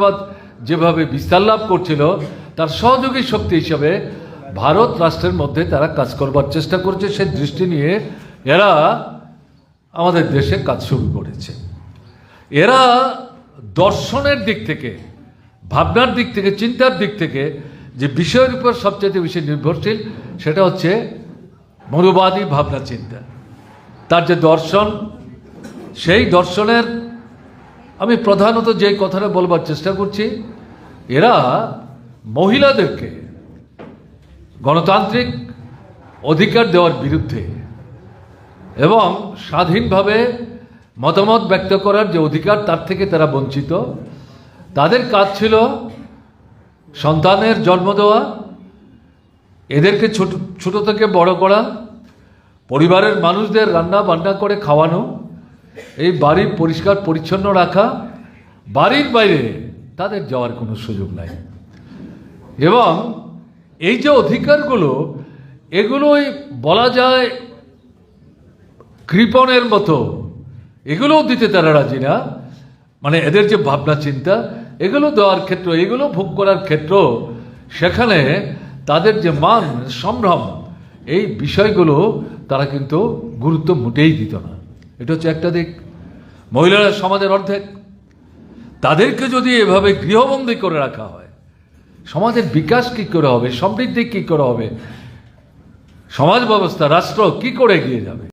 সাম্রাজ্যবাদ যেভাবে বিস্তার লাভ করছিল তার সহযোগী শক্তি হিসাবে ভারত রাষ্ট্রের মধ্যে তারা কাজ করবার চেষ্টা করছে। সেই দৃষ্টি নিয়ে এরা আমাদের দেশে কাজ শুরু করেছে। এরা দর্শনের দিক থেকে, ভাবনার দিক থেকে, চিন্তার দিক থেকে যে বিষয়ের উপর সবচেয়ে বেশি নির্ভরশীল সেটা হচ্ছে মনুবাদী ভাবনা চিন্তা। তার যে দর্শন, সেই দর্শনের আমি প্রধানত যে কথাটা বলবার চেষ্টা করছি, এরা মহিলাদেরকে গণতান্ত্রিক অধিকার দেওয়ার বিরুদ্ধে এবং স্বাধীনভাবে মতামত ব্যক্ত করার যে অধিকার তার থেকে তারা বঞ্চিত। তাদের কাজ ছিল সন্তানের জন্ম দেওয়া, এদেরকে ছোট থেকে বড় করা, পরিবারের মানুষদের রান্না বান্না করে খাওয়ানো, এই বাড়ি পরিষ্কার পরিচ্ছন্ন রাখা, বাড়ির বাইরে তাদের যাওয়ার কোনো সুযোগ নাই। এবং এই যে অধিকারগুলো, এগুলোই বলা যায় কৃপণের মতো, এগুলোও দিতে তারা রাজি না। মানে এদের যে ভাবনা চিন্তা, এগুলো দেওয়ার ক্ষেত্র, এগুলো ভোগ করার ক্ষেত্র, সেখানে তাদের যে মান সম্ভ্রম, এই বিষয়গুলো তারা কিন্তু গুরুত্ব মোটেই দিত না। এটা হচ্ছে একটা দিক। মহিলারা সমাজের অর্ধেক, তাদেরকে যদি এভাবে গৃহবন্দী করে রাখা হয়, সমাজের বিকাশ কি করে হবে, সমৃদ্ধি কি করে হবে, সমাজ ব্যবস্থা, রাষ্ট্র কি করে এগিয়ে যাবে?